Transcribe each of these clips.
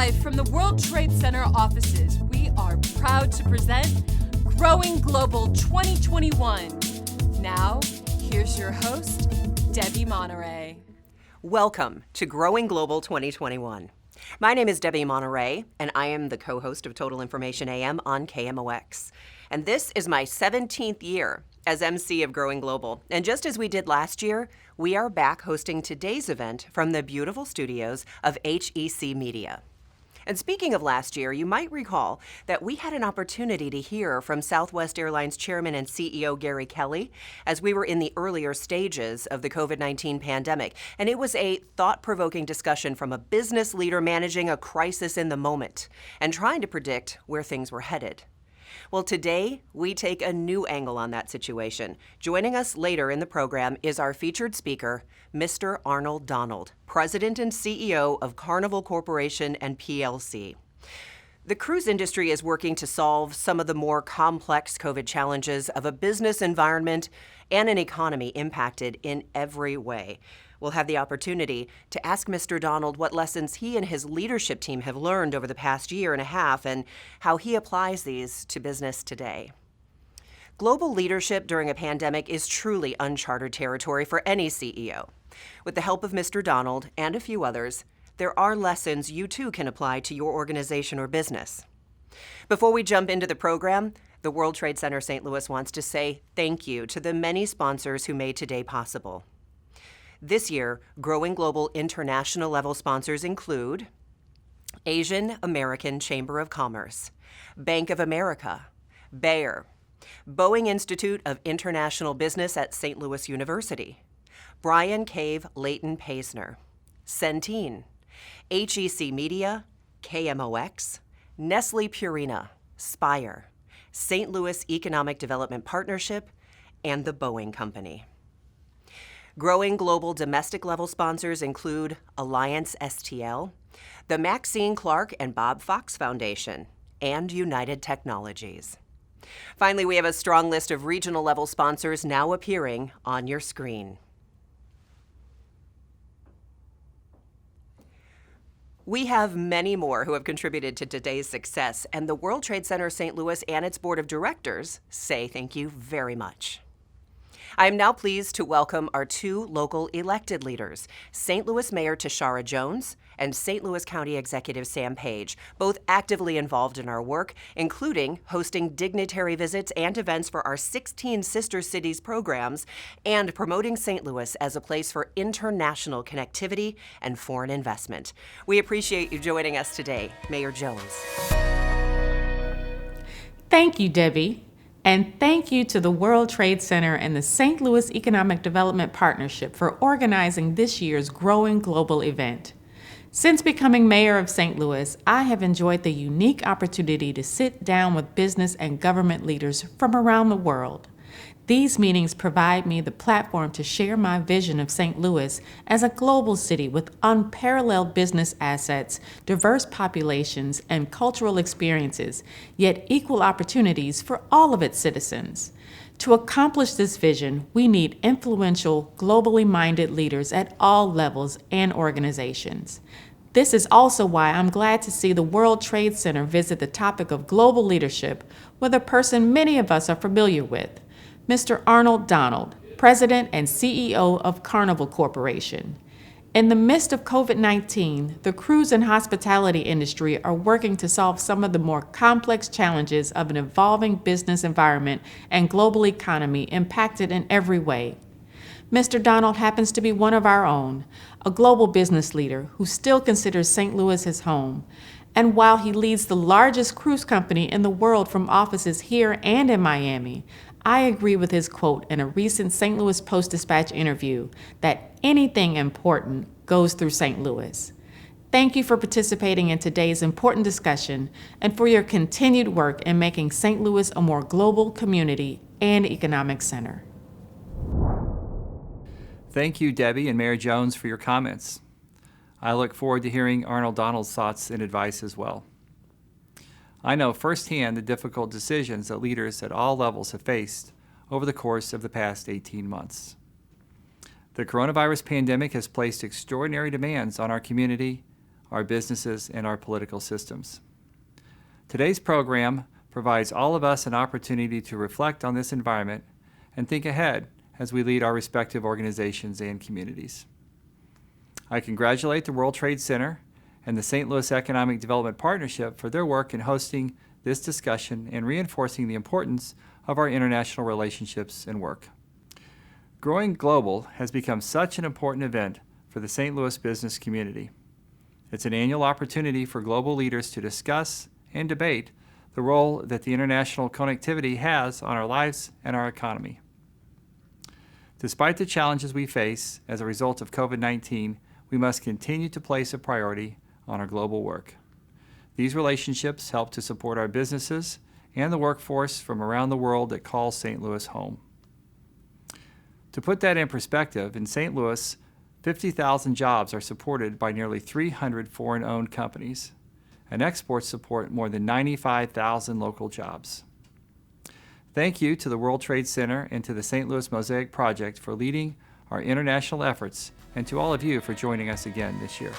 Live from the World Trade Center offices, we are proud to present Growing Global 2021. Now, here's your host, Debbie Monterey. Welcome to Growing Global 2021. My name is Debbie Monterey, and I am the co-host of Total Information AM on KMOX. And this is my 17th year as MC of Growing Global. And just as we did last year, we are back hosting today's event from the beautiful studios of HEC Media. And speaking of last year, you might recall that we had an opportunity to hear from Southwest Airlines Chairman and CEO Gary Kelly as we were in the earlier stages of the COVID-19 pandemic. And it was a thought-provoking discussion from a business leader managing a crisis in the moment and trying to predict where things were headed. Well, today, we take a new angle on that situation. Joining us later in the program is our featured speaker, Mr. Arnold Donald, President and CEO of Carnival Corporation and PLC. The cruise industry is working to solve some of the more complex COVID challenges of a business environment and an economy impacted in every way. We'll have the opportunity to ask Mr. Donald what lessons he and his leadership team have learned over the past year and a half and how he applies these to business today. Global leadership during a pandemic is truly unchartered territory for any CEO. With the help of Mr. Donald and a few others, there are lessons you too can apply to your organization or business. Before we jump into the program, the World Trade Center St. Louis wants to say thank you to the many sponsors who made today possible. This year, Growing Global international level sponsors include Asian American Chamber of Commerce, Bank of America, Bayer, Boeing Institute of International Business at St. Louis University, Brian Cave Leighton Paisner, Centene, HEC Media, KMOX, Nestle Purina, Spire, St. Louis Economic Development Partnership, and the Boeing Company. Growing Global domestic level sponsors include Alliance STL, the Maxine Clark and Bob Fox Foundation, and United Technologies. Finally, we have a strong list of regional level sponsors now appearing on your screen. We have many more who have contributed to today's success, and the World Trade Center St. Louis and its board of directors say thank you very much. I am now pleased to welcome our two local elected leaders, St. Louis Mayor Tashara Jones and St. Louis County Executive Sam Page, both actively involved in our work, including hosting dignitary visits and events for our 16 Sister Cities programs and promoting St. Louis as a place for international connectivity and foreign investment. We appreciate you joining us today, Mayor Jones. Thank you, Debbie. And thank you to the World Trade Center and the St. Louis Economic Development Partnership for organizing this year's Growing Global event. Since becoming mayor of St. Louis, I have enjoyed the unique opportunity to sit down with business and government leaders from around the world. These meetings provide me the platform to share my vision of St. Louis as a global city with unparalleled business assets, diverse populations, and cultural experiences, yet equal opportunities for all of its citizens. To accomplish this vision, we need influential, globally minded leaders at all levels and organizations. This is also why I'm glad to see the World Trade Center visit the topic of global leadership with a person many of us are familiar with, Mr. Arnold Donald, President and CEO of Carnival Corporation. In the midst of COVID-19, the cruise and hospitality industry are working to solve some of the more complex challenges of an evolving business environment and global economy impacted in every way. Mr. Donald happens to be one of our own, a global business leader who still considers St. Louis his home. And while he leads the largest cruise company in the world from offices here and in Miami, I agree with his quote in a recent St. Louis Post-Dispatch interview that anything important goes through St. Louis. Thank you for participating in today's important discussion and for your continued work in making St. Louis a more global community and economic center. Thank you, Debbie and Mayor Jones, for your comments. I look forward to hearing Arnold Donald's thoughts and advice as well. I know firsthand the difficult decisions that leaders at all levels have faced over the course of the past 18 months. The coronavirus pandemic has placed extraordinary demands on our community, our businesses, and our political systems. Today's program provides all of us an opportunity to reflect on this environment and think ahead as we lead our respective organizations and communities. I congratulate the World Trade Center and the St. Louis Economic Development Partnership for their work in hosting this discussion and reinforcing the importance of our international relationships and work. Growing Global has become such an important event for the St. Louis business community. It's an annual opportunity for global leaders to discuss and debate the role that the international connectivity has on our lives and our economy. Despite the challenges we face as a result of COVID-19, we must continue to place a priority on our global work. These relationships help to support our businesses and the workforce from around the world that calls St. Louis home. To put that in perspective, in St. Louis, 50,000 jobs are supported by nearly 300 foreign-owned companies, and exports support more than 95,000 local jobs. Thank you to the World Trade Center and to the St. Louis Mosaic Project for leading our international efforts, and to all of you for joining us again this year.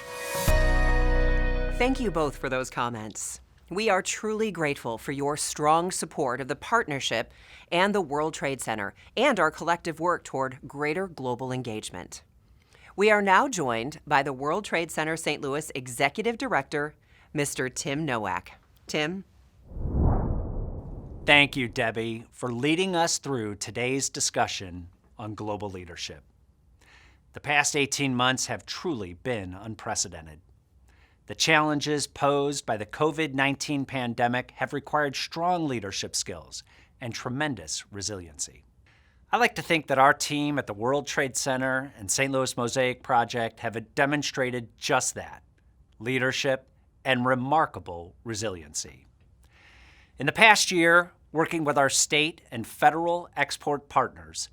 Thank you both for those comments. We are truly grateful for your strong support of the partnership and the World Trade Center and our collective work toward greater global engagement. We are now joined by the World Trade Center St. Louis Executive Director, Mr. Tim Nowak. Tim? Thank you, Debbie, for leading us through today's discussion on global leadership. The past 18 months have truly been unprecedented. The challenges posed by the COVID-19 pandemic have required strong leadership skills and tremendous resiliency. I like to think that our team at the World Trade Center and St. Louis Mosaic Project have demonstrated just that, leadership and remarkable resiliency. In the past year, working with our state and federal export partners,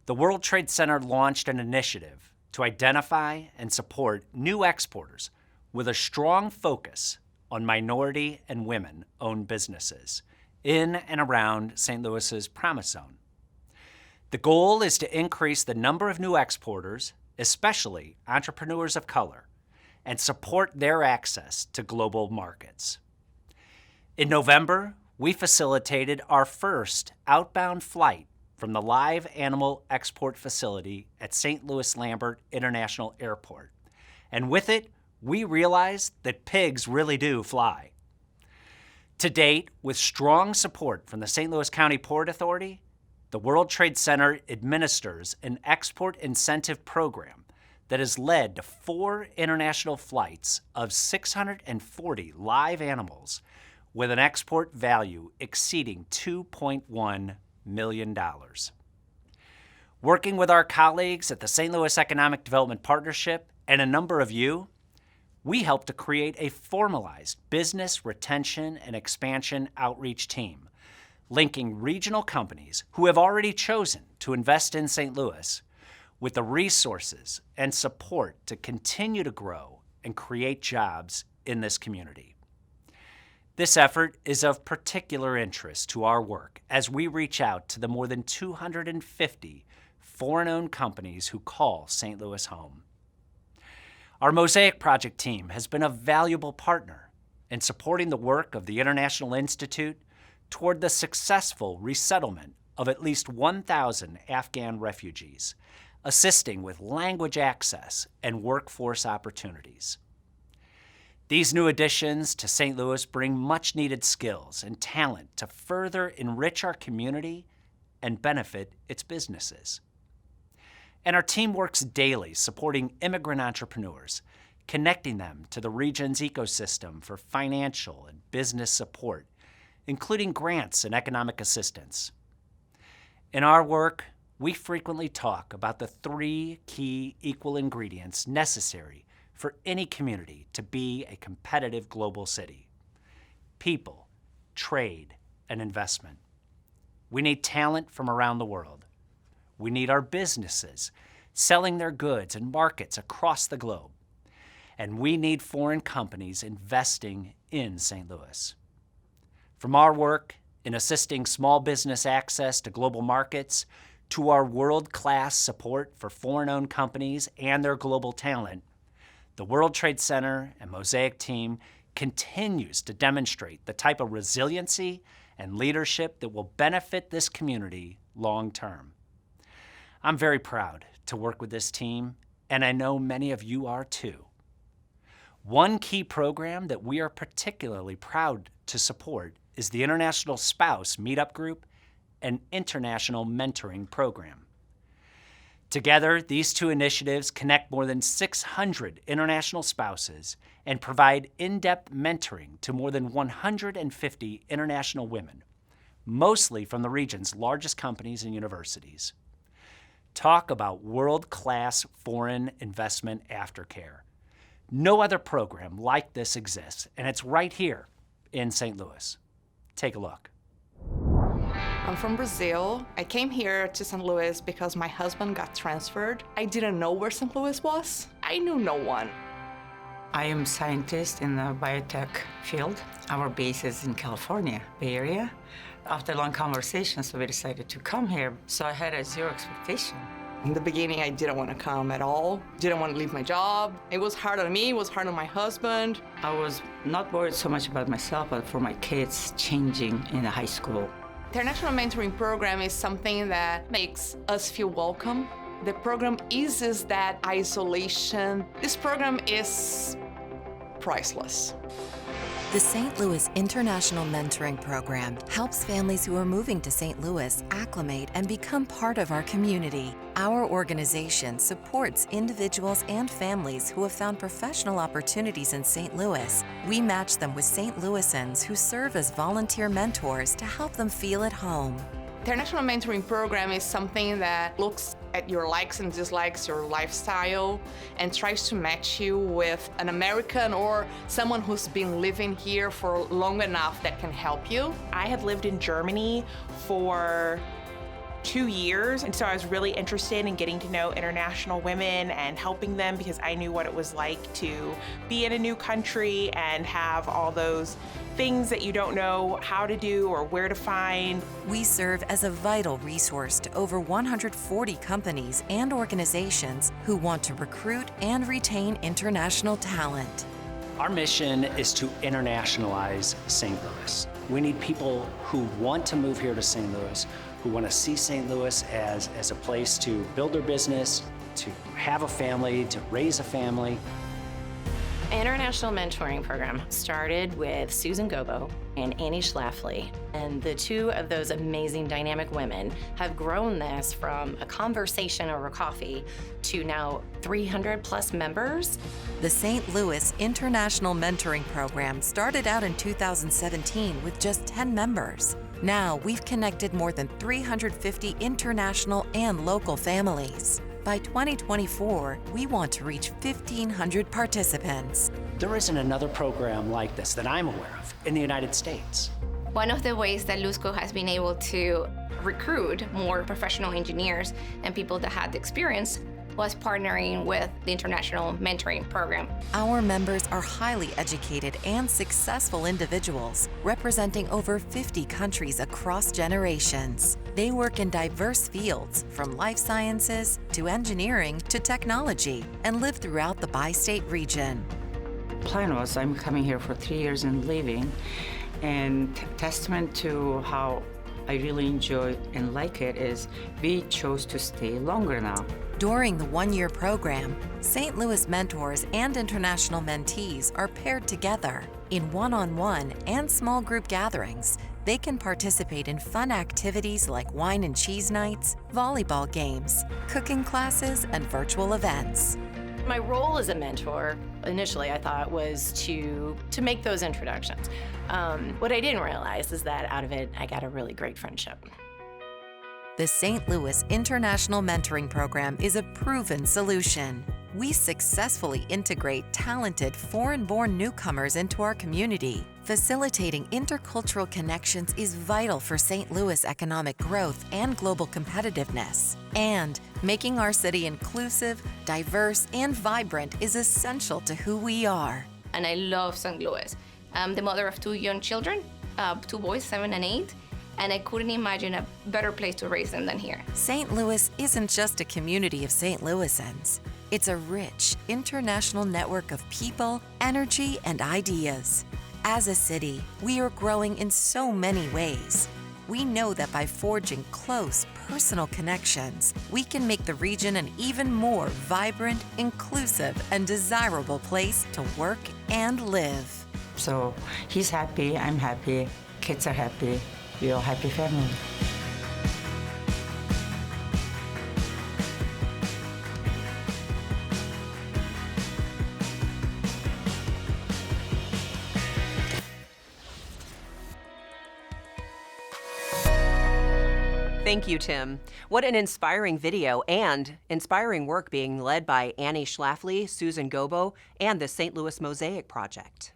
the World Trade Center launched an initiative to identify and support new exporters with a strong focus on minority and women-owned businesses in and around St. Louis's Promise Zone. The goal is to increase the number of new exporters, especially entrepreneurs of color, and support their access to global markets. In November, we facilitated our first outbound flight from the live animal export facility at St. Louis Lambert International Airport. And with it, we realized that pigs really do fly. To date, with strong support from the St. Louis County Port Authority, the World Trade Center administers an export incentive program that has led to 4 international flights of 640 live animals with an export value exceeding $2.1 million. Working with our colleagues at the St. Louis Economic Development Partnership and a number of you, we helped to create a formalized business retention and expansion outreach team, linking regional companies who have already chosen to invest in St. Louis with the resources and support to continue to grow and create jobs in this community. This effort is of particular interest to our work as we reach out to the more than 250 foreign-owned companies who call St. Louis home. Our Mosaic Project team has been a valuable partner in supporting the work of the International Institute toward the successful resettlement of at least 1,000 Afghan refugees, assisting with language access and workforce opportunities. These new additions to St. Louis bring much-needed skills and talent to further enrich our community and benefit its businesses. And our team works daily supporting immigrant entrepreneurs, connecting them to the region's ecosystem for financial and business support, including grants and economic assistance. In our work, we frequently talk about the 3 key equal ingredients necessary for any community to be a competitive global city: people, trade, and investment. We need talent from around the world. We need our businesses selling their goods in markets across the globe. And we need foreign companies investing in St. Louis. From our work in assisting small business access to global markets to our world-class support for foreign-owned companies and their global talent, The World Trade Center and Mosaic team continues to demonstrate the type of resiliency and leadership that will benefit this community long term. I'm very proud to work with this team, and I know many of you are too. One key program that we are particularly proud to support is the International Spouse Meetup Group and International Mentoring Program. Together, these two initiatives connect more than 600 international spouses and provide in-depth mentoring to more than 150 international women, mostly from the region's largest companies and universities. Talk about world-class foreign investment aftercare. No other program like this exists, and it's right here in St. Louis. Take a look. I'm from Brazil. I came here to St. Louis because my husband got transferred. I didn't know where St. Louis was. I knew no one. I am a scientist in the biotech field. Our base is in California, Bay Area. After long conversations, we decided to come here, so I had a zero expectation. In the beginning, I didn't want to come at all. Didn't want to leave my job. It was hard on me, it was hard on my husband. I was not worried so much about myself, but for my kids changing in the high school. The International Mentoring Program is something that makes us feel welcome. The program eases that isolation. This program is priceless. The St. Louis International Mentoring Program helps families who are moving to St. Louis acclimate and become part of our community. Our organization supports individuals and families who have found professional opportunities in St. Louis. We match them with St. Louisans who serve as volunteer mentors to help them feel at home. The International Mentoring Program is something that looks at your likes and dislikes, your lifestyle, and tries to match you with an American or someone who's been living here for long enough that can help you. I had lived in Germany for 2 years, and so I was really interested in getting to know international women and helping them because I knew what it was like to be in a new country and have all those things that you don't know how to do or where to find. We serve as a vital resource to over 140 companies and organizations who want to recruit and retain international talent. Our mission is to internationalize St. Louis. We need people who want to move here to St. Louis, who want to see St. Louis as a place to build their business, to have a family, to raise a family. International Mentoring Program started with Susan Gobo and Annie Schlafly, and the two of those amazing dynamic women have grown this from a conversation over coffee to now 300 plus members. The St. Louis International Mentoring Program started out in 2017 with just 10 members. Now we've connected more than 350 international and local families. By 2024, we want to reach 1,500 participants. There isn't another program like this that I'm aware of in the United States. One of the ways that LUSCO has been able to recruit more professional engineers and people that had the experience was partnering with the International Mentoring Program. Our members are highly educated and successful individuals representing over 50 countries across generations. They work in diverse fields, from life sciences to engineering to technology, and live throughout the bi-state region. Plan was I'm coming here for 3 years and leaving, and testament to how I really enjoy and like it is we chose to stay longer now. During the one-year program, St. Louis mentors and international mentees are paired together. In one-on-one and small group gatherings, they can participate in fun activities like wine and cheese nights, volleyball games, cooking classes, and virtual events. My role as a mentor, initially I thought, was to make those introductions. What I didn't realize is that out of it, I got a really great friendship. The St. Louis International Mentoring Program is a proven solution. We successfully integrate talented foreign-born newcomers into our community. Facilitating intercultural connections is vital for St. Louis economic growth and global competitiveness. And making our city inclusive, diverse, and vibrant is essential to who we are. And I love St. Louis. I'm the mother of 2 young children, 2 boys, 7 and 8. And I couldn't imagine a better place to raise them than here. St. Louis isn't just a community of St. Louisans. It's a rich, international network of people, energy, and ideas. As a city, we are growing in so many ways. We know that by forging close, personal connections, we can make the region an even more vibrant, inclusive, and desirable place to work and live. So he's happy, I'm happy, kids are happy, we're a happy family. Thank you, Tim. What an inspiring video and inspiring work being led by Annie Schlafly, Susan Gobo, and the St. Louis Mosaic Project.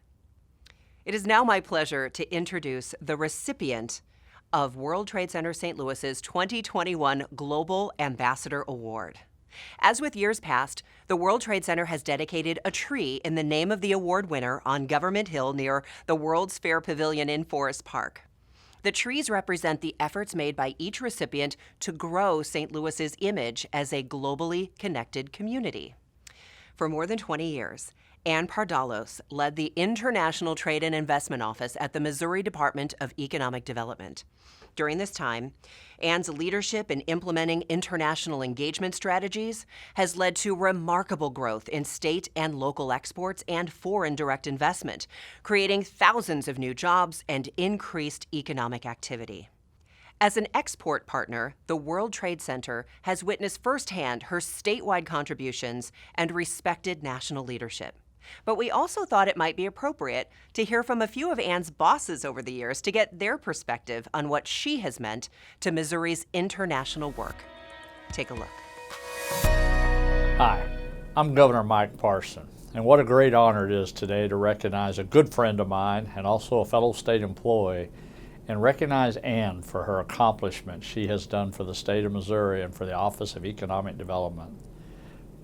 It is now my pleasure to introduce the recipient of World Trade Center St. Louis's 2021 Global Ambassador Award. As with years past, the World Trade Center has dedicated a tree in the name of the award winner on Government Hill near the World's Fair Pavilion in Forest Park. The trees represent the efforts made by each recipient to grow St. Louis's image as a globally connected community. For more than 20 years, Ann Pardalos led the International Trade and Investment Office at the Missouri Department of Economic Development. During this time, Ann's leadership in implementing international engagement strategies has led to remarkable growth in state and local exports and foreign direct investment, creating thousands of new jobs and increased economic activity. As an export partner, the World Trade Center has witnessed firsthand her statewide contributions and respected national leadership. But we also thought it might be appropriate to hear from a few of Ann's bosses over the years to get their perspective on what she has meant to Missouri's international work. Take a look. Hi, I'm Governor Mike Parson, and what a great honor it is today to recognize a good friend of mine and also a fellow state employee, and recognize Ann for her accomplishments she has done for the state of Missouri and for the Office of Economic Development.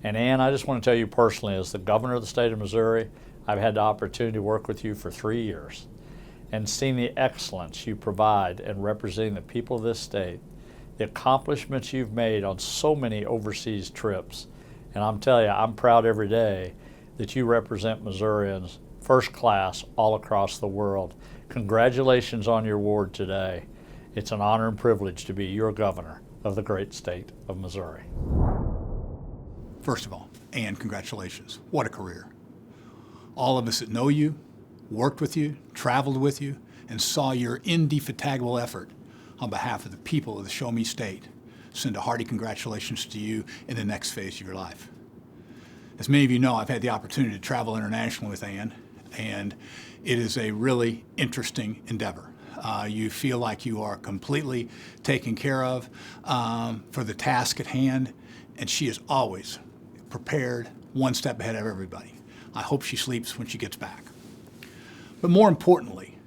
And Ann, I just want to tell you personally, as the governor of the state of Missouri, I've had the opportunity to work with you for 3 years and seen the excellence you provide in representing the people of this state, the accomplishments you've made on so many overseas trips. And I'm telling you, I'm proud every day that you represent Missourians first class all across the world. Congratulations on your award today. It's an honor and privilege to be your governor of the great state of Missouri. First of all, Ann, congratulations. What a career. All of us that know you, worked with you, traveled with you, and saw your indefatigable effort on behalf of the people of the Show Me State send a hearty congratulations to you in the next phase of your life. As many of you know, I've had the opportunity to travel internationally with Ann, and it is a really interesting endeavor. You feel like you are completely taken care of for the task at hand, and she is always prepared, one step ahead of everybody. I hope she sleeps when she gets back. But more importantly,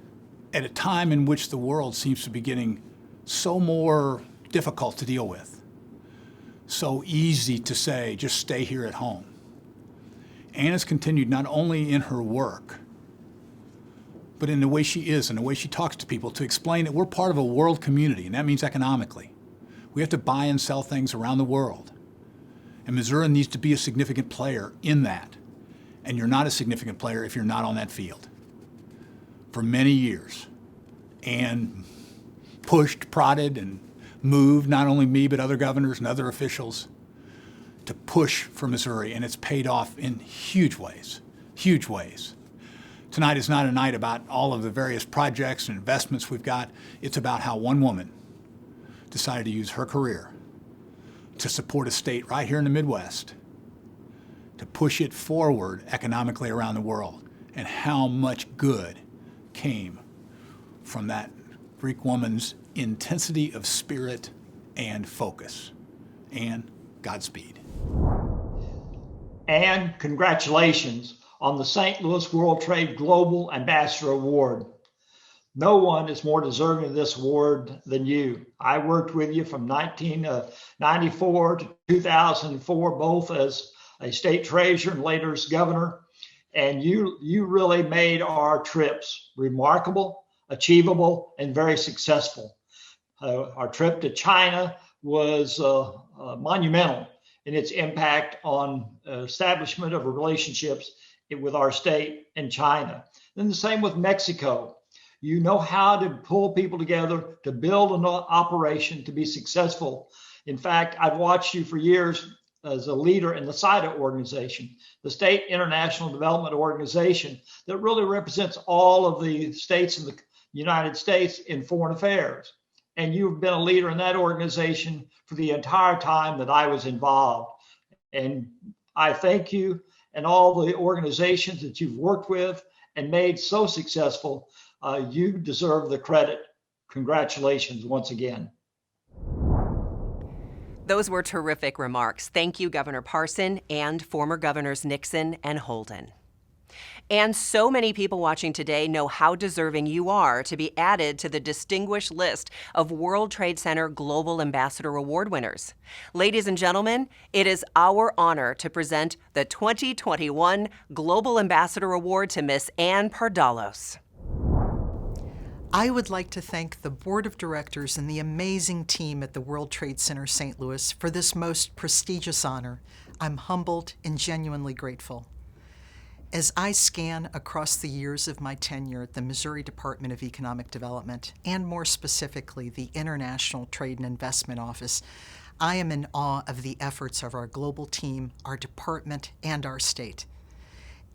at a time in which the world seems to be getting so more difficult to deal with, so easy to say, just stay here at home, Ann has continued not only in her work, but in the way she is and the way she talks to people to explain that we're part of a world community, and that means economically. We have to buy and sell things around the world. And Missouri needs to be a significant player in that. And you're not a significant player if you're not on that field. For many years, Ann pushed, prodded, and moved not only me, but other governors and other officials to push for Missouri, and it's paid off in huge ways, huge ways. Tonight is not a night about all of the various projects and investments we've got. It's about how one woman decided to use her career to support a state right here in the Midwest, to push it forward economically around the world, and how much good came from that Greek woman's intensity of spirit and focus. And Godspeed. And congratulations on the St. Louis World Trade Global Ambassador Award. No one is more deserving of this award than you. I worked with you from 1994 to 2004, both as a state treasurer and later as governor. And you really made our trips remarkable, achievable, and very successful. Our trip to China was monumental. and its impact on establishment of relationships with our state and China. Then the same with Mexico. You know how to pull people together to build an operation to be successful. In fact, I've watched you for years as a leader in the SIDA organization, the State International Development Organization, that really represents all of the states in the United States in foreign affairs. And you've been a leader in that organization for the entire time that I was involved. And I thank you and all the organizations that you've worked with and made so successful. You deserve the credit. Congratulations once again. Those were terrific remarks. Thank you, Governor Parson and former Governors Nixon and Holden. And so many people watching today know how deserving you are to be added to the distinguished list of World Trade Center Global Ambassador Award winners. Ladies and gentlemen, it is our honor to present the 2021 Global Ambassador Award to Miss Ann Pardalos. I would like to thank the Board of Directors and the amazing team at the World Trade Center St. Louis for this most prestigious honor. I'm humbled and genuinely grateful. As I scan across the years of my tenure at the Missouri Department of Economic Development, and more specifically the International Trade and Investment Office, I am in awe of the efforts of our global team, our department, and our state.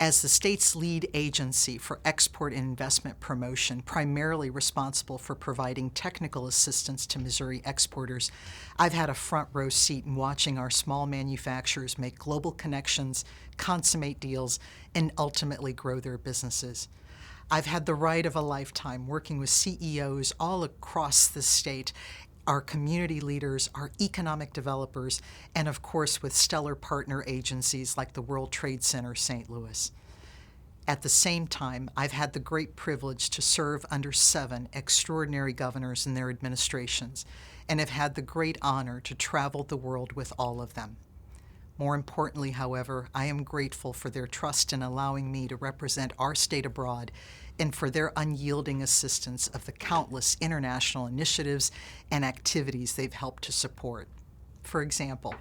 As the state's lead agency for export and investment promotion, primarily responsible for providing technical assistance to Missouri exporters, I've had a front row seat in watching our small manufacturers make global connections, consummate deals, and ultimately grow their businesses. I've had the ride of a lifetime working with CEOs all across the state, our community leaders, our economic developers, and of course with stellar partner agencies like the World Trade Center St. Louis. At the same time, I've had the great privilege to serve under 7 extraordinary governors in their administrations, and have had the great honor to travel the world with all of them. More importantly, however, I am grateful for their trust in allowing me to represent our state abroad and for their unyielding assistance of the countless international initiatives and activities they've helped to support. For example,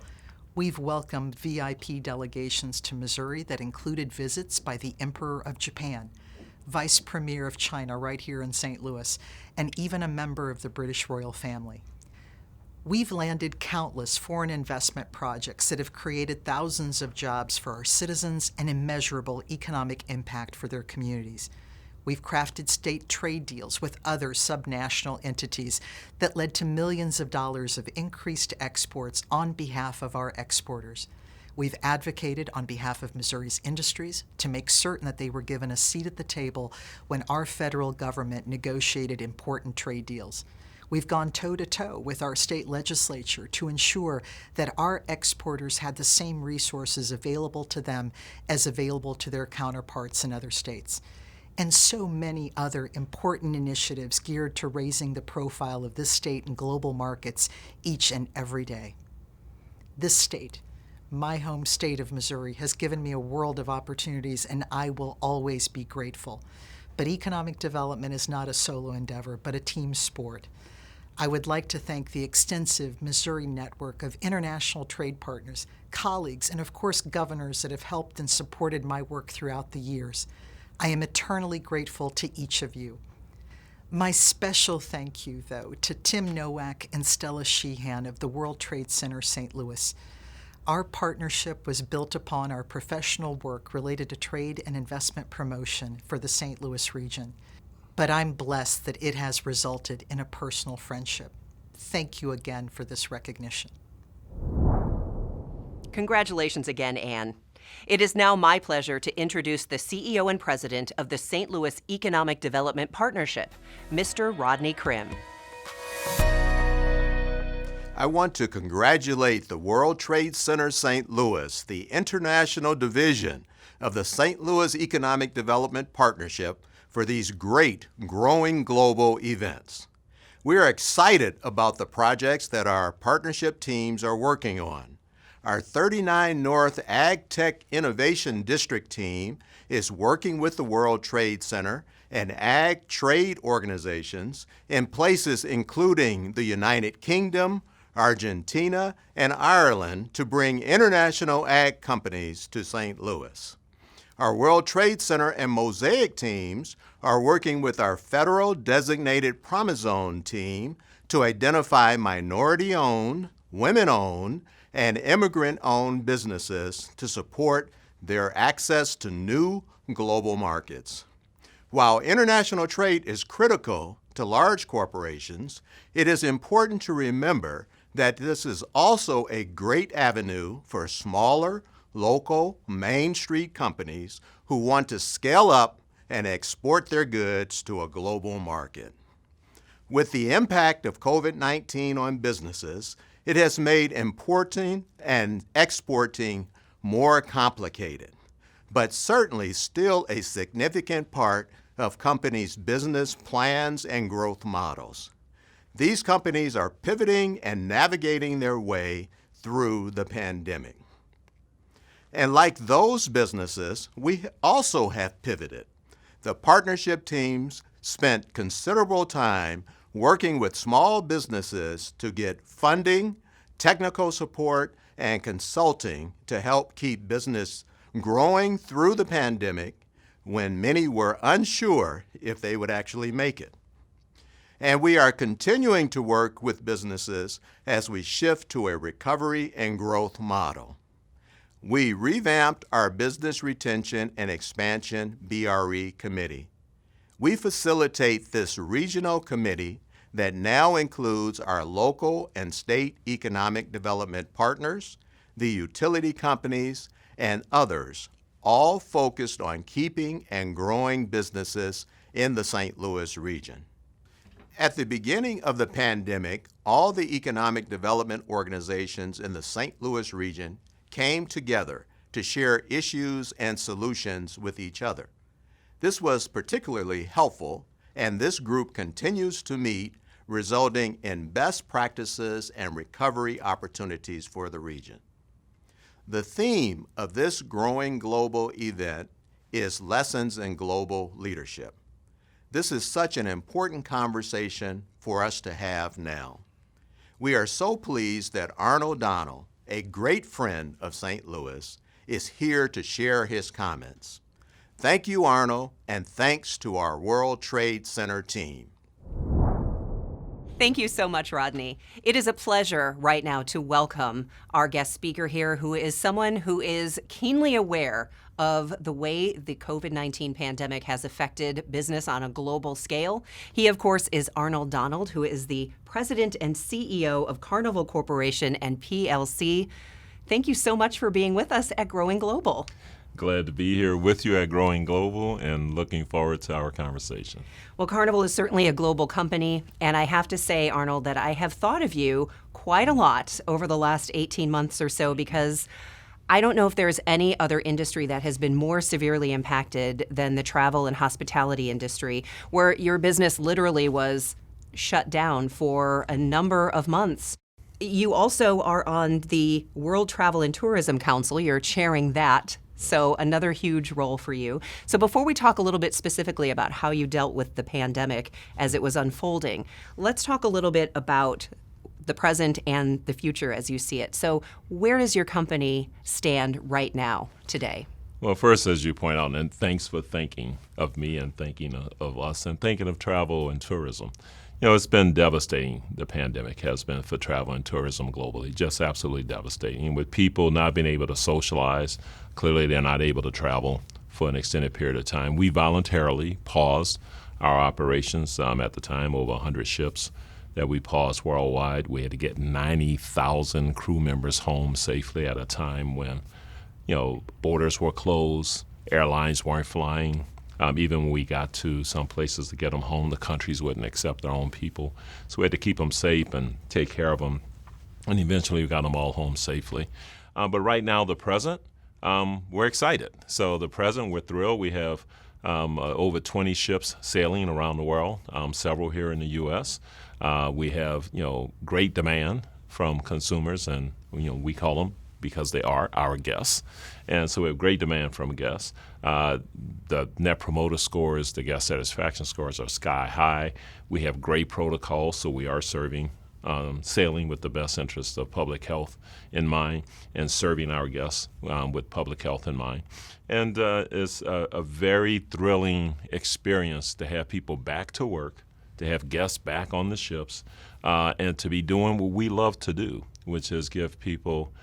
we've welcomed VIP delegations to Missouri that included visits by the Emperor of Japan, Vice Premier of China right here in St. Louis, and even a member of the British royal family. We've landed countless foreign investment projects that have created thousands of jobs for our citizens and immeasurable economic impact for their communities. We've crafted state trade deals with other subnational entities that led to millions of dollars of increased exports on behalf of our exporters. We've advocated on behalf of Missouri's industries to make certain that they were given a seat at the table when our federal government negotiated important trade deals. We've gone toe-to-toe with our state legislature to ensure that our exporters had the same resources available to them as available to their counterparts in other states. And so many other important initiatives geared to raising the profile of this state in global markets each and every day. This state, my home state of Missouri, has given me a world of opportunities, and I will always be grateful. But economic development is not a solo endeavor, but a team sport. I would like to thank the extensive Missouri network of international trade partners, colleagues, and of course governors that have helped and supported my work throughout the years. I am eternally grateful to each of you. My special thank you, though, to Tim Nowak and Stella Sheehan of the World Trade Center St. Louis. Our partnership was built upon our professional work related to trade and investment promotion for the St. Louis region. But I'm blessed that it has resulted in a personal friendship. Thank you again for this recognition. Congratulations again, Ann. It is now my pleasure to introduce the CEO and President of the St. Louis Economic Development Partnership, Mr. Rodney Krim. I want to congratulate the World Trade Center St. Louis, the international division of the St. Louis Economic Development Partnership, for these great growing global events. We are excited about the projects that our partnership teams are working on. Our 39 North Ag Tech Innovation District team is working with the World Trade Center and ag trade organizations in places including the United Kingdom, Argentina, and Ireland to bring international ag companies to St. Louis. Our World Trade Center and Mosaic teams are working with our federal designated Promise Zone team to identify minority-owned, women-owned, and immigrant-owned businesses to support their access to new global markets. While international trade is critical to large corporations, it is important to remember that this is also a great avenue for smaller, local, Main Street companies who want to scale up and export their goods to a global market. With the impact of COVID-19 on businesses, it has made importing and exporting more complicated, but certainly still a significant part of companies' business plans and growth models. These companies are pivoting and navigating their way through the pandemic. And like those businesses, we also have pivoted. The partnership teams spent considerable time working with small businesses to get funding, technical support, and consulting to help keep business growing through the pandemic when many were unsure if they would actually make it. And we are continuing to work with businesses as we shift to a recovery and growth model. We revamped our Business Retention and Expansion BRE Committee. We facilitate this regional committee that now includes our local and state economic development partners, the utility companies, and others, all focused on keeping and growing businesses in the St. Louis region. At the beginning of the pandemic, all the economic development organizations in the St. Louis region came together to share issues and solutions with each other. This was particularly helpful, and this group continues to meet, resulting in best practices and recovery opportunities for the region. The theme of this growing global event is Lessons in Global Leadership. This is such an important conversation for us to have now. We are so pleased that Arnold Donald, a great friend of St. Louis, is here to share his comments. Thank you, Arnold, and thanks to our World Trade Center team. Thank you so much, Rodney. It is a pleasure right now to welcome our guest speaker here, who is someone who is keenly aware of the way the COVID-19 pandemic has affected business on a global scale. He, of course, is Arnold Donald, who is the president and CEO of Carnival Corporation and PLC. Thank you so much for being with us at Growing Global. Glad to be here with you at Growing Global and looking forward to our conversation. Well, Carnival is certainly a global company, and I have to say, Arnold, that I have thought of you quite a lot over the last 18 months or so, because I don't know if there's any other industry that has been more severely impacted than the travel and hospitality industry, where your business literally was shut down for a number of months. You also are on the World Travel and Tourism Council. You're chairing that. So another huge role for you. So before we talk a little bit specifically about how you dealt with the pandemic as it was unfolding, let's talk a little bit about the present and the future as you see it. So where does your company stand right now, today? Well, first, as you point out, and thanks for thinking of me and thinking of us and thinking of travel and tourism. You know, it's been devastating. The pandemic has been for travel and tourism globally, just absolutely devastating. With people not being able to socialize, clearly they're not able to travel for an extended period of time. We voluntarily paused our operations at the time, over 100 ships that we paused worldwide. We had to get 90,000 crew members home safely at a time when, you know, borders were closed, airlines weren't flying. Even when we got to some places to get them home, the countries wouldn't accept their own people. So we had to keep them safe and take care of them. And eventually we got them all home safely. But right now, the present, we're excited. So the present, we're thrilled. We have over 20 ships sailing around the world, several here in the U.S. We have, you know, great demand from consumers, and, you know, we call them, because they are our guests. And so we have great demand from guests. The net promoter scores, the guest satisfaction scores are sky high. We have great protocols, so we are serving sailing with the best interests of public health in mind and serving our guests with public health in mind. And it's a very thrilling experience to have people back to work, to have guests back on the ships, and to be doing what we love to do, which is give people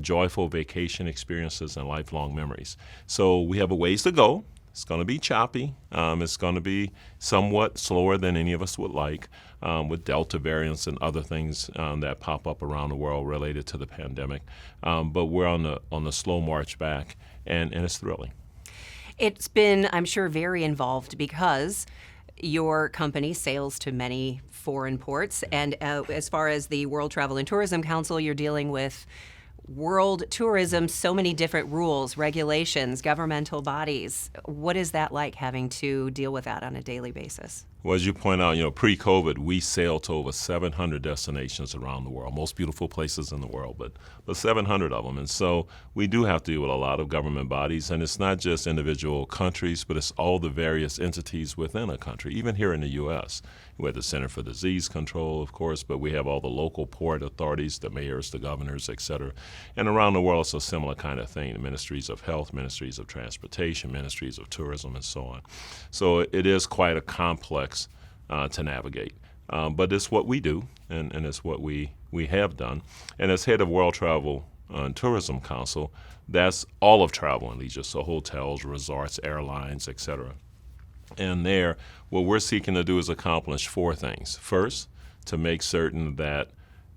joyful vacation experiences and lifelong memories. So we have a ways to go. It's going to be choppy. It's going to be somewhat slower than any of us would like, with Delta variants and other things that pop up around the world related to the pandemic. But we're on the slow march back, and it's thrilling. It's been, I'm sure, very involved because your company sails to many foreign ports, and as far as the World Travel and Tourism Council, you're dealing with world tourism, so many different rules, regulations, governmental bodies. What is that like, having to deal with that on a daily basis? Well, as you point out, pre-COVID, we sailed to over 700 destinations around the world, most beautiful places in the world, but 700 of them. And so we do have to deal with a lot of government bodies, and it's not just individual countries, but it's all the various entities within a country, even here in the U.S. We have the Center for Disease Control, of course, but we have all the local port authorities, the mayors, the governors, et cetera. And around the world, it's a similar kind of thing, the ministries of health, ministries of transportation, ministries of tourism, and so on. So it is quite a complex to navigate. But it's what we do, and it's what we have done. And as head of World Travel and Tourism Council, that's all of travel and leisure, so hotels, resorts, airlines, et cetera. And there, what we're seeking to do is accomplish four things. First, to make certain that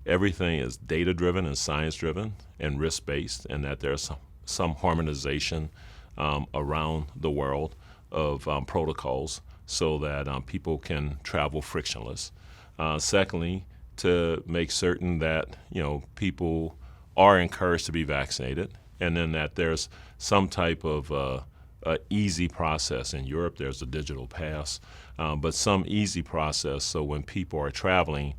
everything is data-driven and science-driven and risk-based, and that there's some harmonization around the world of protocols so that people can travel frictionless. Secondly, to make certain that people are encouraged to be vaccinated, and then that there's some type of easy process. In Europe, there's a digital pass, but some easy process so when people are traveling,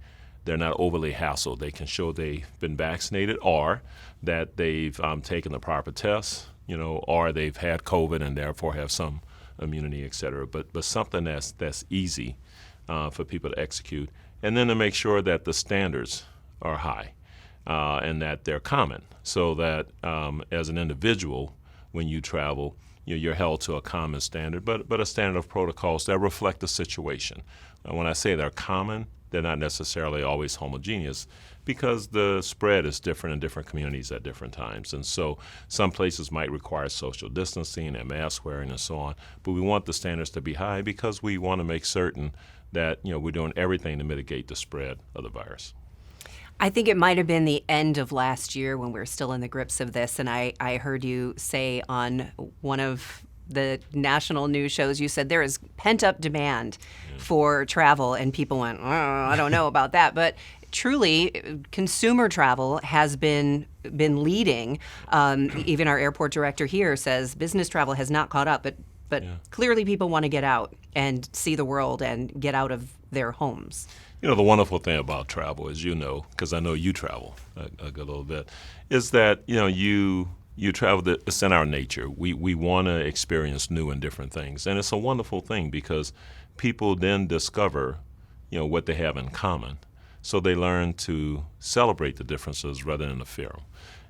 they're not overly hassled. They can show they've been vaccinated or that they've taken the proper tests, or they've had COVID and therefore have some immunity, et cetera. But something that's easy for people to execute. And then to make sure that the standards are high and that they're common, so that as an individual, when you travel, you're held to a common standard, but a standard of protocols that reflect the situation. When I say they're common, they're not necessarily always homogeneous, because the spread is different in different communities at different times. And so some places might require social distancing and mask wearing and so on, but we want the standards to be high because we want to make certain that we're doing everything to mitigate the spread of the virus. I think it might have been the end of last year when we were still in the grips of this, and I heard you say on one of the national news shows, you said there is pent-up demand for travel, and people went, oh, I don't know about that. But truly, consumer travel has been leading. Even our airport director here says business travel has not caught up, but clearly people want to get out and see the world and get out of their homes. The wonderful thing about travel, as because I know you travel a good little bit, is that, you travel, it's in our nature. We want to experience new and different things. And it's a wonderful thing because people then discover, what they have in common. So they learn to celebrate the differences rather than to fear them.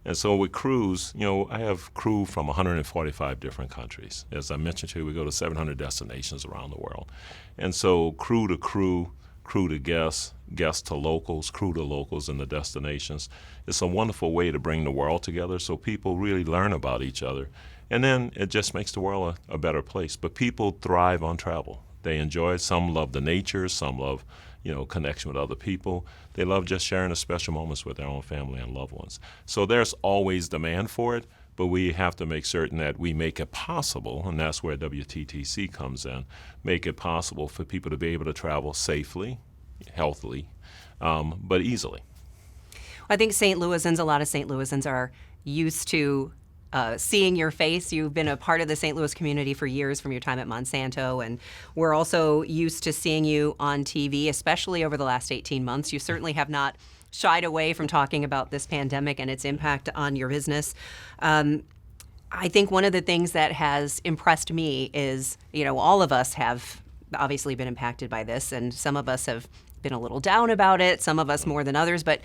And so with crews, I have crew from 145 different countries. As I mentioned to you, we go to 700 destinations around the world. And so crew to crew, crew to guests, guests to locals, crew to locals in the destinations. It's a wonderful way to bring the world together so people really learn about each other. And then it just makes the world a better place. But people thrive on travel. They enjoy it. Some love the nature, some love connection with other people. They love just sharing the special moments with their own family and loved ones. So there's always demand for it, but we have to make certain that we make it possible, and that's where WTTC comes in, make it possible for people to be able to travel safely, healthily, but easily. I think St. Louisans, a lot of St. Louisans are used to seeing your face. You've been a part of the St. Louis community for years from your time at Monsanto, and we're also used to seeing you on TV, especially over the last 18 months. You certainly have not shied away from talking about this pandemic and its impact on your business. I think one of the things that has impressed me is, all of us have obviously been impacted by this, and some of us have been a little down about it, some of us more than others, but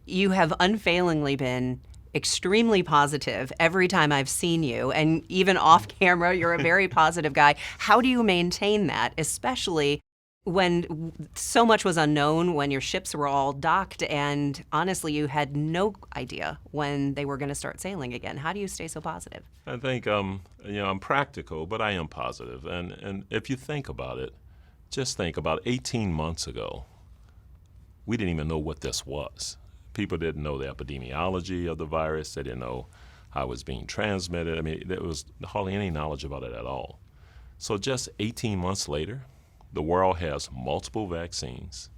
you have unfailingly been extremely positive every time I've seen you, and even off camera, you're a very positive guy. How do you maintain that, especially when so much was unknown, when your ships were all docked, and honestly, you had no idea when they were going to start sailing again? How do you stay so positive? I think I'm practical, but I am positive. And if you think about it, just think about 18 months ago, we didn't even know what this was. People didn't know the epidemiology of the virus. They didn't know how it was being transmitted. I mean, there was hardly any knowledge about it at all. So just 18 months later, the world has multiple vaccines,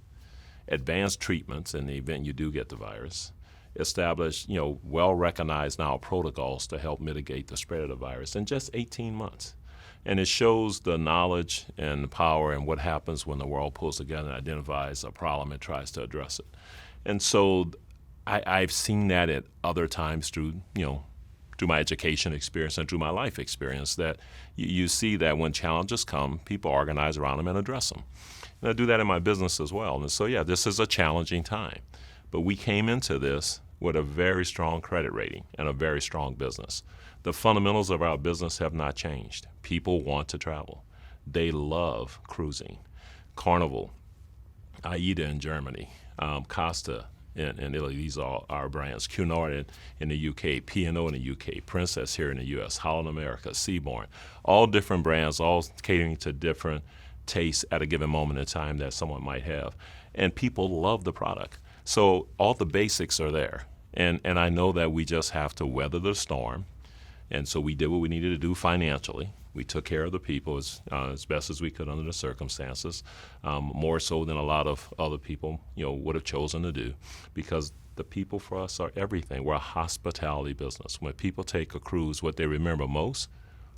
advanced treatments in the event you do get the virus, established, well-recognized now protocols to help mitigate the spread of the virus in just 18 months. And it shows the knowledge and the power and what happens when the world pulls together and identifies a problem and tries to address it. And so I've seen that at other times through my education experience and through my life experience, that you see that when challenges come, people organize around them and address them. And I do that in my business as well. And so, yeah, this is a challenging time. But we came into this with a very strong credit rating and a very strong business. The fundamentals of our business have not changed. People want to travel. They love cruising. Carnival, AIDA in Germany, Costa in Italy, these are our brands. Cunard in the UK, P&O in the UK, Princess here in the US, Holland America, Seabourn, all different brands, all catering to different tastes at a given moment in time that someone might have. And people love the product. So all the basics are there. And I know that we just have to weather the storm. And so we did what we needed to do financially. We took care of the people as best as we could under the circumstances, more so than a lot of other people, would have chosen to do, because the people for us are everything. We're a hospitality business. When people take a cruise, what they remember most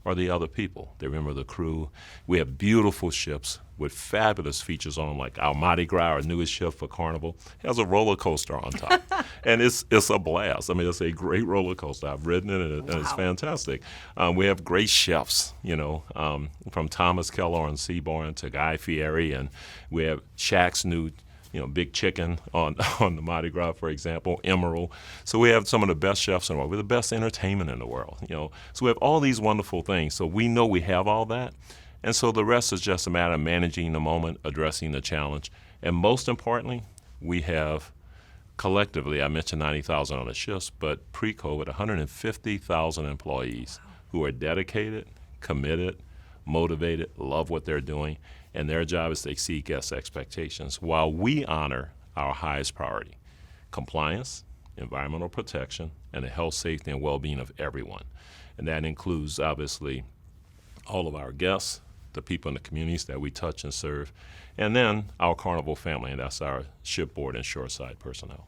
are the other people. They remember the crew. We have beautiful ships with fabulous features on them, like our Mardi Gras, our newest ship for Carnival, has a roller coaster on top. And it's a blast. I mean, it's a great roller coaster. I've ridden it, and it's fantastic. We have great chefs, from Thomas Keller on Seabourn to Guy Fieri, and we have Shaq's new Big Chicken on the Mardi Gras, for example, Emerald. So we have some of the best chefs in the world. We're the best entertainment in the world, So we have all these wonderful things. So we know we have all that. And so the rest is just a matter of managing the moment, addressing the challenge. And most importantly, we have collectively, I mentioned 90,000 on the ships, but pre-COVID, 150,000 employees who are dedicated, committed, motivated, love what they're doing, and their job is to exceed guest expectations while we honor our highest priority: compliance, environmental protection, and the health, safety, and well-being of everyone. And that includes, obviously, all of our guests, the people in the communities that we touch and serve, and then our Carnival family, and that's our shipboard and shoreside personnel.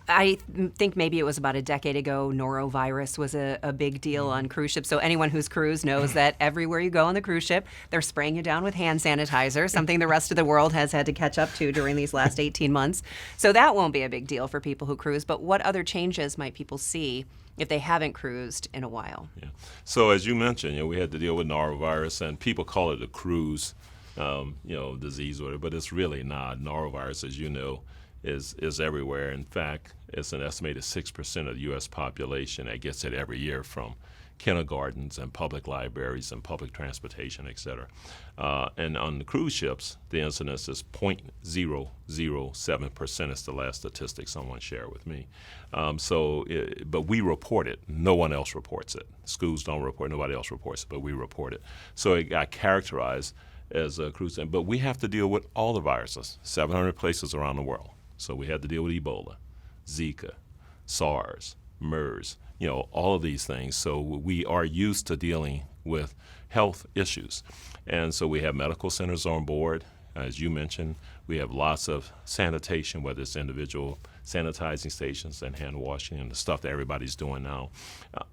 I think maybe it was about a decade ago, norovirus was a big deal on cruise ships. So anyone who's cruised knows that everywhere you go on the cruise ship, they're spraying you down with hand sanitizer, something the rest of the world has had to catch up to during these last 18 months. So that won't be a big deal for people who cruise. But what other changes might people see if they haven't cruised in a while? Yeah. So as you mentioned, we had to deal with norovirus, and people call it a cruise, disease, or whatever, but it's really not. Norovirus, as you know, is everywhere. In fact, it's an estimated 6% of the U.S. population that gets it every year from kindergartens and public libraries and public transportation, et cetera. And on the cruise ships, the incidence is 0.007% is the last statistic someone shared with me. But we report it. No one else reports it. Schools don't report it. Nobody else reports it, but we report it. So it got characterized as a cruise. But we have to deal with all the viruses, 700 places around the world. So we had to deal with Ebola, Zika, SARS, MERS, all of these things. So we are used to dealing with health issues. And so we have medical centers on board. As you mentioned, we have lots of sanitation, whether it's individual sanitizing stations and hand washing and the stuff that everybody's doing now,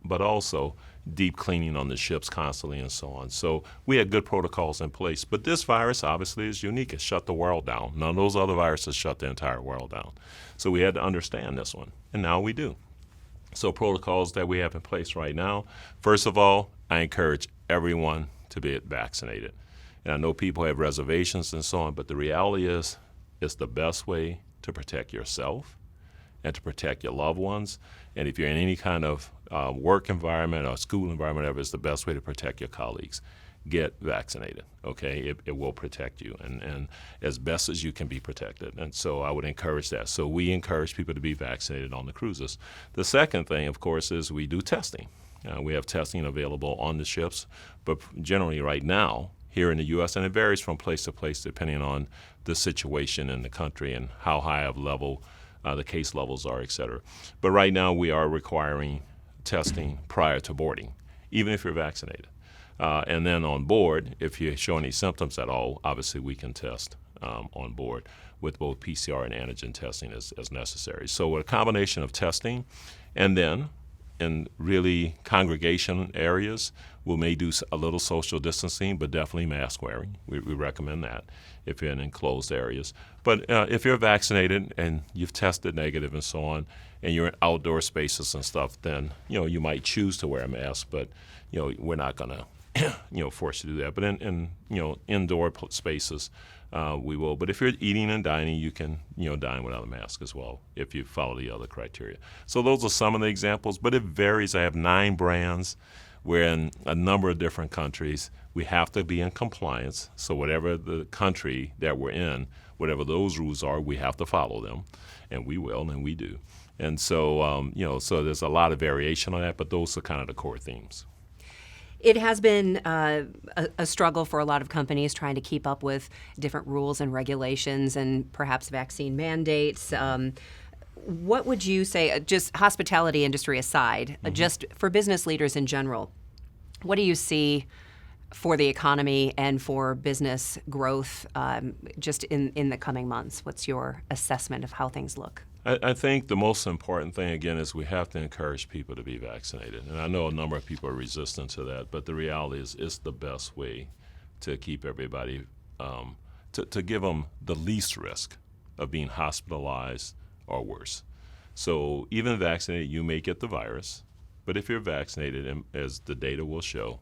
but also deep cleaning on the ships constantly and so on. So we had good protocols in place. But this virus obviously is unique. It shut the world down. None of those other viruses shut the entire world down. So we had to understand this one, and now we do. So protocols that we have in place right now, first of all, I encourage everyone to be vaccinated. And I know people have reservations and so on, but the reality is It's the best way to protect yourself and to protect your loved ones. And if you're in any kind of work environment or school environment, whatever, it's the best way to protect your colleagues. Get vaccinated, okay? It will protect you, and as best as you can be protected. And so I would encourage that. So we encourage people to be vaccinated on the cruises. The second thing, of course, is we do testing. We have testing available on the ships, but generally right now, here in the U.S., and it varies from place to place depending on the situation in the country and how high of level the case levels are, et cetera. But right now we are requiring testing prior to boarding, even if you're vaccinated. And then on board, if you show any symptoms at all, obviously we can test on board with both PCR and antigen testing as necessary. So with a combination of testing, and then in really congregation areas, we may do a little social distancing, but definitely mask wearing. We recommend that if you're in enclosed areas. But if you're vaccinated and you've tested negative and so on, and you're in outdoor spaces and stuff, then you might choose to wear a mask, but we're not going to force you to do that. But in indoor spaces, we will. But if you're eating and dining, you can dine without a mask as well if you follow the other criteria. So those are some of the examples, but it varies. I have 9 brands. We're in a number of different countries. We have to be in compliance. So whatever the country that we're in, whatever those rules are, we have to follow them, and we will, and we do. And so so there's a lot of variation on that, but those are kind of the core themes. It has been a struggle for a lot of companies trying to keep up with different rules and regulations and perhaps vaccine mandates. What would you say, just hospitality industry aside, just for business leaders in general, what do you see for the economy and for business growth just in the coming months? What's your assessment of how things look? I think the most important thing, again, is we have to encourage people to be vaccinated. And I know a number of people are resistant to that, but the reality is it's the best way to keep everybody, to give them the least risk of being hospitalized or worse. So even vaccinated, you may get the virus, but if you're vaccinated, and as the data will show,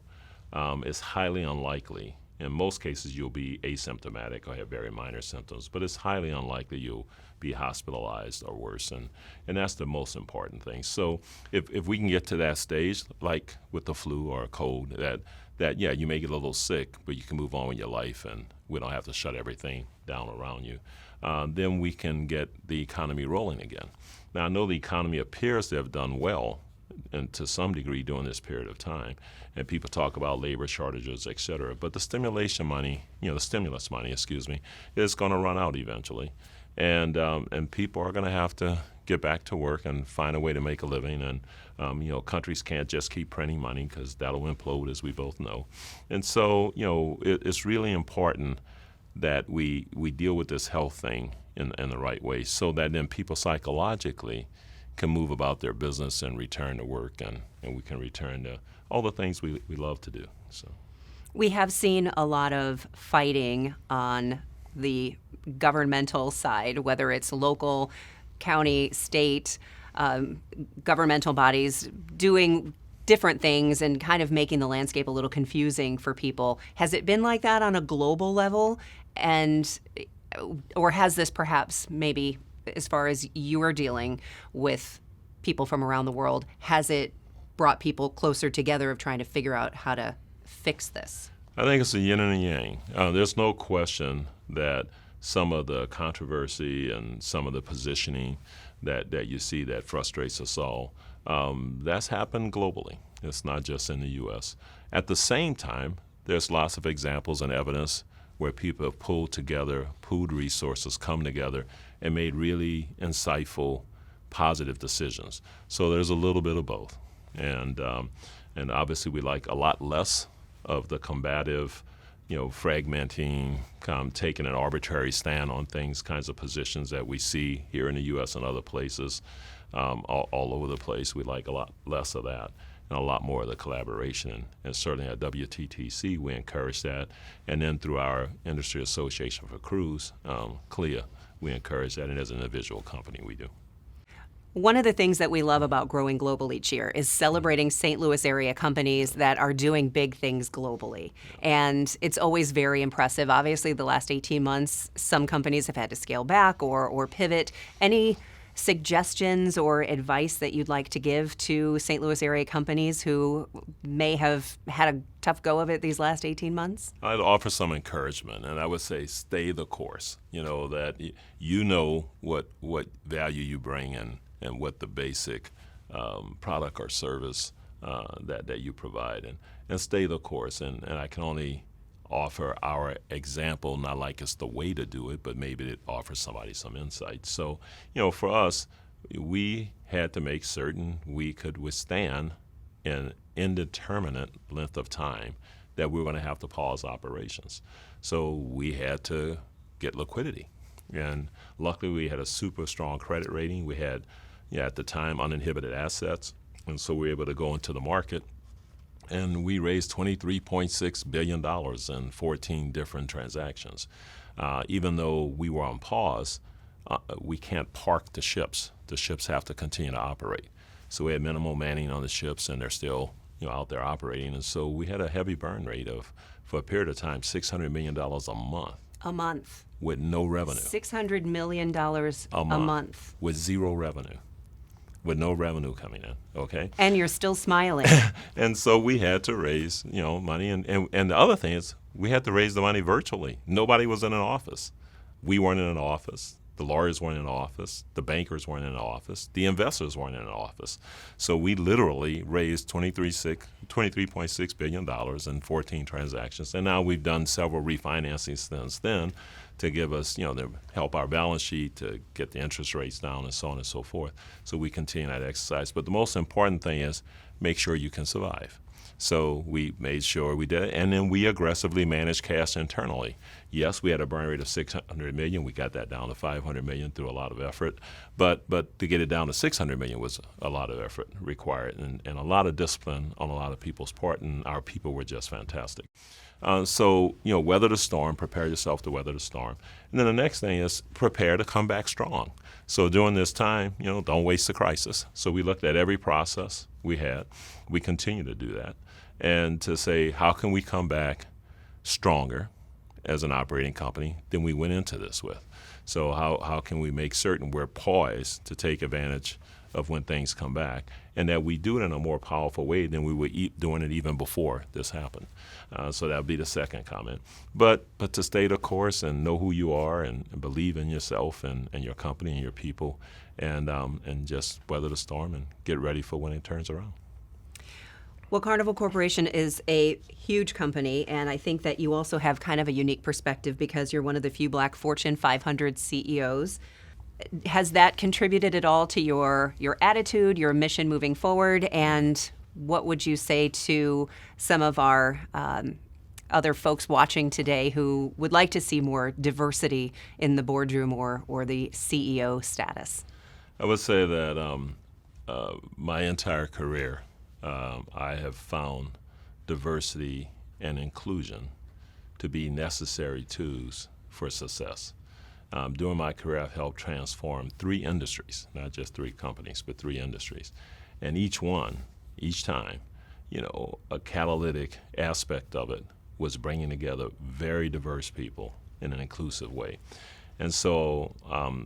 it's highly unlikely. In most cases, you'll be asymptomatic or have very minor symptoms, but it's highly unlikely you'll be hospitalized or worse, and that's the most important thing. So if we can get to that stage, like with the flu or a cold, that yeah, you may get a little sick, but you can move on with your life, and we don't have to shut everything down around you, then we can get the economy rolling again. Now, I know the economy appears to have done well, and to some degree during this period of time, and people talk about labor shortages, et cetera, but the stimulus money, is going to run out eventually, and people are going to have to get back to work and find a way to make a living, and countries can't just keep printing money because that'll implode, as we both know. And so it's really important that we deal with this health thing in the right way, so that then people psychologically can move about their business and return to work, and we can return to all the things we love to do. So we have seen a lot of fighting on the governmental side, whether it's local, county, state, governmental bodies doing different things and kind of making the landscape a little confusing for people. Has it been like that on a global level? Or has this perhaps maybe, as far as you are dealing with people from around the world, has it brought people closer together of trying to figure out how to fix this? I think it's a yin and a yang. There's no question that some of the controversy and some of the positioning that you see that frustrates us all, that's happened globally. It's not just in the U.S. At the same time, there's lots of examples and evidence where people have pooled resources, come together, and made really insightful, positive decisions. So there's a little bit of both. And obviously we like a lot less of the combative, fragmenting, taking an arbitrary stand on things, kinds of positions that we see here in the U.S. and other places all over the place. We like a lot less of that and a lot more of the collaboration. And certainly at WTTC, we encourage that. And then through our Industry Association for Cruise, CLIA, we encourage that. And as an individual company, we do. One of the things that we love about Growing Global each year is celebrating St. Louis area companies that are doing big things globally. And it's always very impressive. Obviously, the last 18 months, some companies have had to scale back or pivot. Any suggestions or advice that you'd like to give to St. Louis area companies who may have had a tough go of it these last 18 months? I'd offer some encouragement, and I would say stay the course. You know, that you know what value you bring and what the basic product or service that you provide, and stay the course. And I can only offer our example, not like it's the way to do it, but maybe it offers somebody some insight. So, you know, for us, we had to make certain we could withstand an indeterminate length of time that we were going to have to pause operations. So we had to get liquidity. And luckily we had a super strong credit rating. We had, at the time, uninhibited assets. And so we were able to go into the market. And we raised $23.6 billion in 14 different transactions. Even though we were on pause, we can't park the ships. The ships have to continue to operate. So we had minimal manning on the ships, and they're still out there operating. And so we had a heavy burn rate of, for a period of time, $600 million a month. A month. With no revenue. $600 million a month. With zero revenue. With no revenue coming in, okay? And you're still smiling. And so we had to raise, money. And the other thing is we had to raise the money virtually. Nobody was in an office. We weren't in an office. The lawyers weren't in an office. The bankers weren't in an office. The investors weren't in an office. So we literally raised $23.6 billion in 14 transactions. And now we've done several refinancings since then to give us, to help our balance sheet, to get the interest rates down and so on and so forth. So we continue that exercise. But the most important thing is make sure you can survive. So we made sure we did it, and then we aggressively managed cash internally. Yes, we had a burn rate of $600 million. We got that down to $500 million through a lot of effort. But to get it down to $600 million was a lot of effort required and a lot of discipline on a lot of people's part, and our people were just fantastic. So, weather the storm, prepare yourself to weather the storm. And then the next thing is prepare to come back strong. So during this time, don't waste the crisis. So we looked at every process we had. We continue to do that. And to say, how can we come back stronger as an operating company than we went into this with? So how can we make certain we're poised to take advantage of when things come back, and that we do it in a more powerful way than we were doing it even before this happened. So that would be the second comment. But to stay the course and know who you are and believe in yourself and your company and your people, and just weather the storm and get ready for when it turns around. Well, Carnival Corporation is a huge company, and I think that you also have kind of a unique perspective because you're one of the few Black Fortune 500 CEOs. Has that contributed at all to your attitude, your mission moving forward? And what would you say to some of our other folks watching today who would like to see more diversity in the boardroom or the CEO status? I would say that my entire career, I have found diversity and inclusion to be necessary tools for success. During my career, I've helped transform 3 industries, not just 3 companies, but 3 industries. And each time, a catalytic aspect of it was bringing together very diverse people in an inclusive way. And so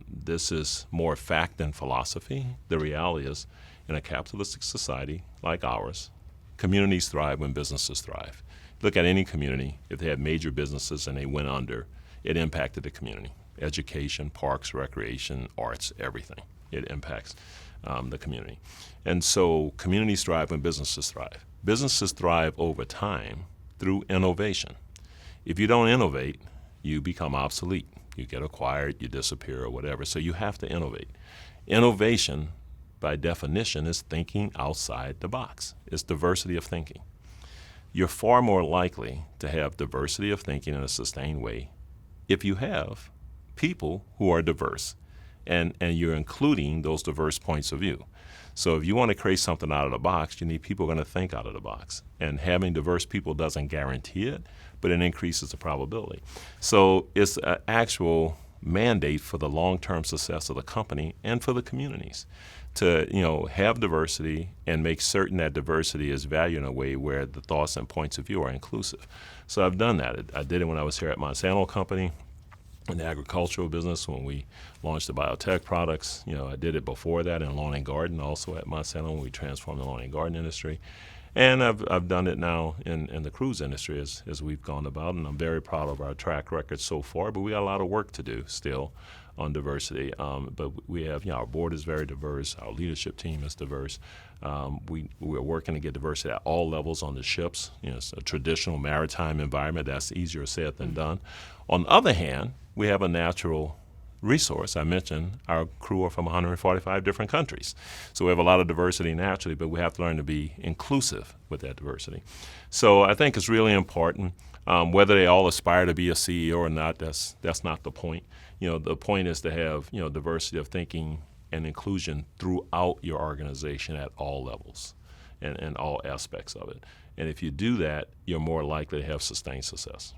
this is more fact than philosophy. The reality is, in a capitalistic society like ours, communities thrive when businesses thrive. Look at any community. If they had major businesses and they went under, it impacted the community. Education, parks, recreation, arts, everything. It impacts the community. And so communities thrive when businesses thrive. Businesses thrive over time through innovation. If you don't innovate, you become obsolete. You get acquired, you disappear, or whatever. So you have to innovate. Innovation, by definition, is thinking outside the box. It's diversity of thinking. You're far more likely to have diversity of thinking in a sustained way if you have people who are diverse and you're including those diverse points of view. So if you want to create something out of the box, you need people going to think out of the box. And having diverse people doesn't guarantee it, but it increases the probability. So it's an actual mandate for the long-term success of the company and for the communities to, have diversity and make certain that diversity is valued in a way where the thoughts and points of view are inclusive. So I've done that. I did it when I was here at Monsanto Company in the agricultural business when we launched the biotech products. I did it before that in lawn and garden, also at Monsanto when we transformed the lawn and garden industry. And I've done it now in the cruise industry as we've gone about, and I'm very proud of our track record so far, but we got a lot of work to do still on diversity. But we have, our board is very diverse, our leadership team is diverse. We're working to get diversity at all levels on the ships. It's a traditional maritime environment. That's easier said than done. On the other hand, we have a natural resource. I mentioned our crew are from 145 different countries. So we have a lot of diversity naturally, but we have to learn to be inclusive with that diversity. So I think it's really important. Whether they all aspire to be a CEO or not, that's not the point. The point is to have, diversity of thinking and inclusion throughout your organization at all levels and all aspects of it. And if you do that, you're more likely to have sustained success.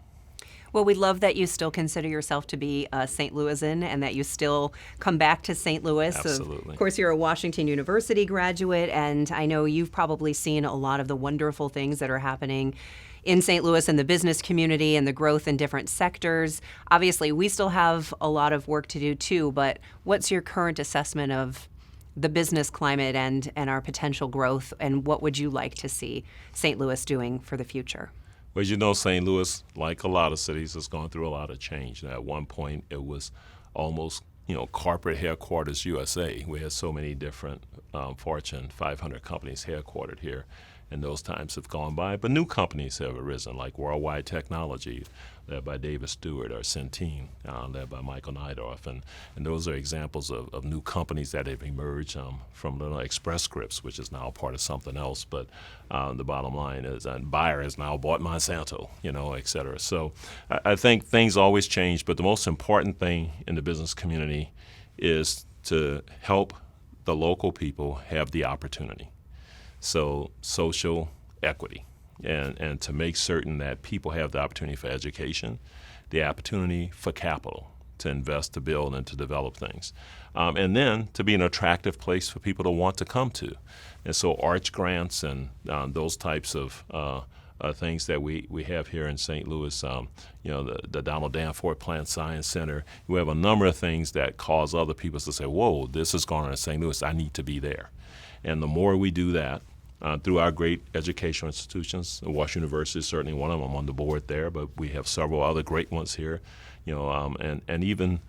Well, we love that you still consider yourself to be a St. Louisan and that you still come back to St. Louis. Absolutely. Of course, you're a Washington University graduate, and I know you've probably seen a lot of the wonderful things that are happening in St. Louis and the business community and the growth in different sectors. Obviously, we still have a lot of work to do too, but what's your current assessment of the business climate and our potential growth, and what would you like to see St. Louis doing for the future? Well, St. Louis, like a lot of cities, has gone through a lot of change. At one point, it was almost, corporate headquarters USA. We had so many different Fortune 500 companies headquartered here, and those times have gone by. But new companies have arisen, like Worldwide Technology, led by David Stewart, or Centene, led by Michael Neidorff. And those are examples of new companies that have emerged from Express Scripts, which is now part of something else. But the bottom line is Bayer has now bought Monsanto, et cetera. So I think things always change, but the most important thing in the business community is to help the local people have the opportunity. So social equity. And to make certain that people have the opportunity for education, the opportunity for capital to invest, to build, and to develop things. And then to be an attractive place for people to want to come to. And so arch grants and those types of things that we have here in St. Louis, the Donald Danforth Plant Science Center. We have a number of things that cause other people to say, whoa, this is going on in St. Louis, I need to be there. And the more we do that, through our great educational institutions, Washington University is certainly one of them. I'm on the board there, but we have several other great ones here, and even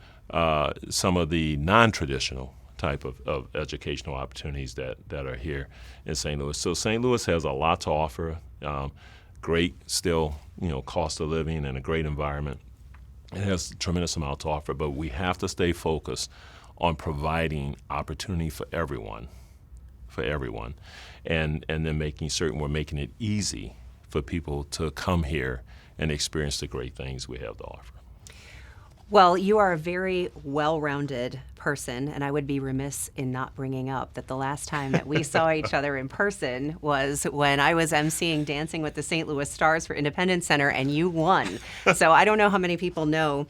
some of the non-traditional type of educational opportunities that are here in St. Louis. So St. Louis has a lot to offer, great still, cost of living and a great environment. It has a tremendous amount to offer, but we have to stay focused on providing opportunity for everyone, and then making certain we're making it easy for people to come here and experience the great things we have to offer. Well, you are a very well-rounded person, and I would be remiss in not bringing up that the last time that we saw each other in person was when I was emceeing Dancing with the St. Louis Stars for Independence Center, and you won. So I don't know how many people know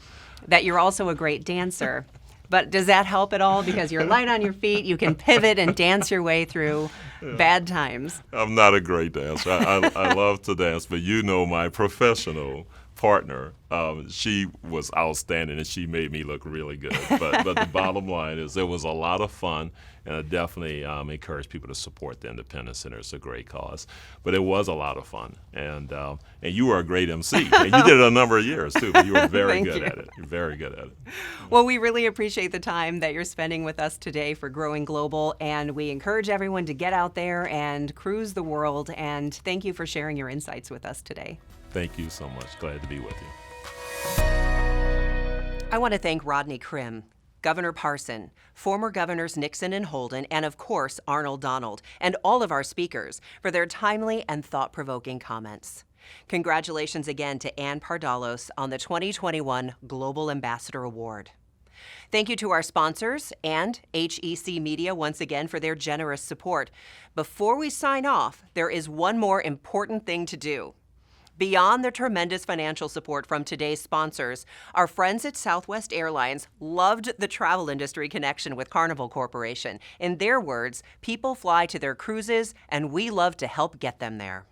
that you're also a great dancer. But does that help at all? Because you're light on your feet, you can pivot and dance your way through bad times. I'm not a great dancer. I love to dance, but my professional partner, she was outstanding and she made me look really good. But the bottom line is it was a lot of fun, and I definitely encourage people to support the Independence Center. It's a great cause. But it was a lot of fun, and you were a great MC. And you did it a number of years too, but you were very good at it. You're very good at it. Well, we really appreciate the time that you're spending with us today for Growing Global, and we encourage everyone to get out there and cruise the world, and thank you for sharing your insights with us today. Thank you so much. Glad to be with you. I want to thank Rodney Krim, Governor Parson, former Governors Nixon and Holden, and of course Arnold Donald, and all of our speakers for their timely and thought-provoking comments. Congratulations again to Ann Pardalos on the 2021 Global Ambassador Award. Thank you to our sponsors and HEC Media once again for their generous support. Before we sign off, there is one more important thing to do. Beyond the tremendous financial support from today's sponsors, our friends at Southwest Airlines loved the travel industry connection with Carnival Corporation. In their words, people fly to their cruises, and we love to help get them there.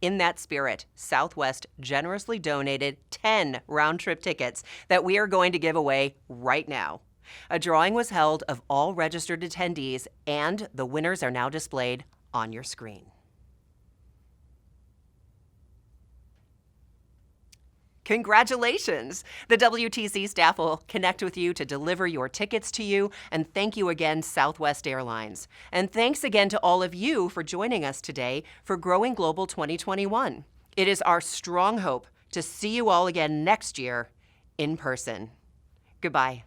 In that spirit, Southwest generously donated 10 round-trip tickets that we are going to give away right now. A drawing was held of all registered attendees, and the winners are now displayed on your screen. Congratulations! The WTC staff will connect with you to deliver your tickets to you, and thank you again, Southwest Airlines. And thanks again to all of you for joining us today for Growing Global 2021. It is our strong hope to see you all again next year in person. Goodbye.